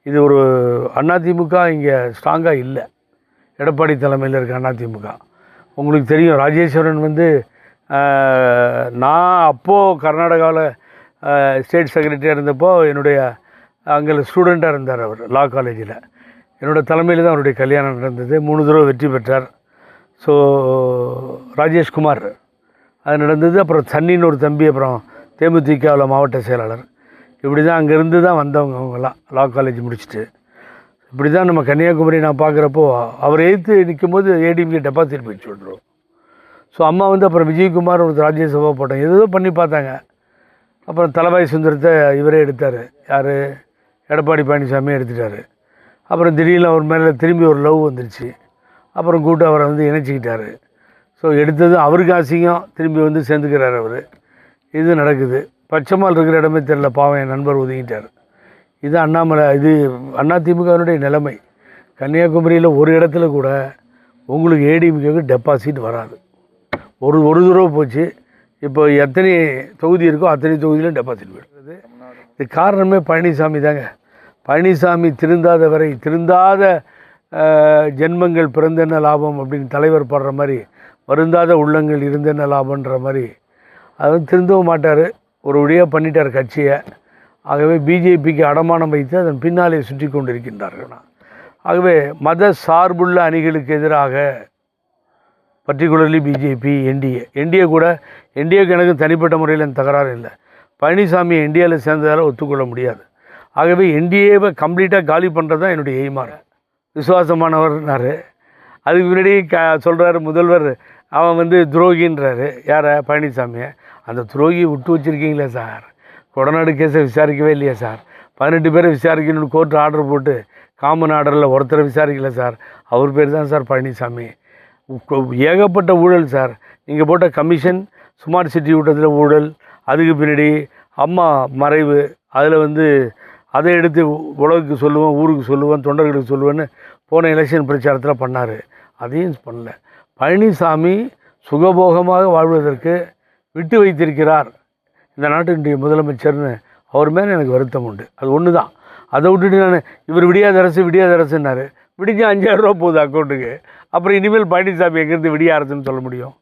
இது ஒரு அதிமுக இங்கே ஸ்ட்ராங்காக இல்லை. எடப்பாடி தலைமையில் இருக்க அதிமுக. உங்களுக்கு தெரியும், ராஜேஸ்வரன் வந்து நான் அப்போது கர்நாடகாவில் ஸ்டேட் செக்ரட்டரியாக இருந்தப்போ என்னுடைய அங்கே ஸ்டூடெண்ட்டாக இருந்தார். அவர் லா காலேஜில் என்னோடய தலைமையில் தான் அவருடைய கல்யாணம் நடந்தது. 3 தடவை வெற்றி பெற்றார். ஸோ ராஜேஷ்குமார் அது நடந்தது. அப்புறம் சன்னின்னு ஒரு தம்பி, அப்புறம் தேமுதிகவில் மாவட்ட செயலாளர். இப்படி தான் அங்கேருந்து தான் வந்தவங்க அவங்கெல்லாம் லா காலேஜ் முடிச்சுட்டு. இப்படி தான் நம்ம கன்னியாகுமரி நான் பார்க்குறப்போ அவர் எதிர்த்து நிற்கும் போது ஏடிஎம்கே டெபாசிட் போயிடுச்சு விட்ருவோம். ஸோ அம்மா வந்து அப்புறம் விஜயகுமார் ஒரு ராஜ்யசபா போட்டாங்க, ஏதோ பண்ணி பார்த்தாங்க. அப்புறம் தலவாய் சுந்தரத்தை இவரே எடுத்தார். யார்? எடப்பாடி பழனிசாமி எடுத்துட்டார். அப்புறம் திடீர்னு அவர் மேலே திரும்பி ஒரு லவ் வந்துருச்சு. அப்புறம் கூட்டு அவரை வந்து இணைச்சிக்கிட்டார். ஸோ எடுத்தது அவருக்கு அசிங்கம், திரும்பி வந்து சேர்ந்துக்கிறார் அவர். இது நடக்குது. பச்சைமால் இருக்கிற இடமே தெரியல, பாவம் என் நண்பர் ஒதுங்கிட்டார். இது அண்ணாமலை, இது அதிமுகவினுடைய நிலைமை. கன்னியாகுமரியில் ஒரு இடத்துல கூட உங்களுக்கு ஏடிஎம்கேக்கு டெபாசிட் வராது. ஒரு தடவை போச்சு. இப்போ எத்தனை தொகுதி இருக்கோ அத்தனை தொகுதியிலும் டெபாசிட் போயிடுறது. இது காரணமே பழனிசாமி தாங்க. பழனிசாமி திருந்தாத வரை, திருந்தாத ஜென்மங்கள் பிறந்தென்ன லாபம் அப்படின்னு தலைவர் பாடுற மாதிரி, வருந்தாத உள்ளங்கள் இருந்தென்ன லாபன்ற மாதிரி அது வந்து திருந்தவும் மாட்டார். ஒரு வழியாக பண்ணிட்டார் கட்சியை. ஆகவே பிஜேபிக்கு அடமானம் வைத்து அதன் பின்னாலே சுற்றி கொண்டிருக்கின்றார்கள். ஆகவே மத சார்புள்ள அணிகளுக்கு எதிராக, பர்டிகுலர்லி பிஜேபி, என்டிஏ கூட, என்டிஏக்கு எனக்கு தனிப்பட்ட முறையில் என் தகராறு இல்லை. பழனிசாமி என்டிஏவில் சேர்ந்ததால் ஒத்துக்கொள்ள முடியாது. ஆகவே என்டிஏவை கம்ப்ளீட்டாக காலி பண்ணுறது தான் என்னுடைய எய்மாக. விசுவாசமானவர்னார். அதுக்கு முன்னாடி சொல்கிறாரு முதல்வர் அவன் வந்து துரோகின்றாரு. யாரை? பழனிசாமியை. அந்த துரோகியை விட்டு வச்சுருக்கீங்களே சார். கொடநாடு கேஸை விசாரிக்கவே இல்லையா சார்? 18 பேரை விசாரிக்கணும்னு கோர்ட்டு ஆர்டர் போட்டு காமன் ஆர்டரில் ஒருத்தரை விசாரிக்கல சார். அவர் பேர் தான் சார் பழனிசாமி. ஏகப்பட்ட ஊழல் சார். நீங்கள் போட்ட கமிஷன், ஸ்மார்ட் சிட்டி ஊட்டத்தில் ஊழல், அதுக்கு பின்னாடி அம்மா மறைவு, அதில் வந்து அதை எடுத்து உலகுக்கு சொல்லுவேன், ஊருக்கு சொல்லுவேன், தொண்டர்களுக்கு சொல்லுவேன்னு போன எலெக்ஷன் பிரச்சாரத்தில் பண்ணார். அதையும் பண்ணல. பழனிசாமி சுகபோகமாக வாழ்வதற்கு விட்டு வைத்திருக்கிறார் இந்த நாட்டினுடைய முதலமைச்சர்னு அவர் மேலே எனக்கு வருத்தம் உண்டு. அது ஒன்று தான். அதை விட்டுட்டு நான் இவர் விடியாத அரசுன்னாரு. விடிஞ்சா 5000 ரூபா போகுது அக்கௌண்ட்டுக்கு. அப்புறம் இனிமேல் பழனிசாமி எங்கேருந்து விடிய அரசுன்னு சொல்ல முடியும்?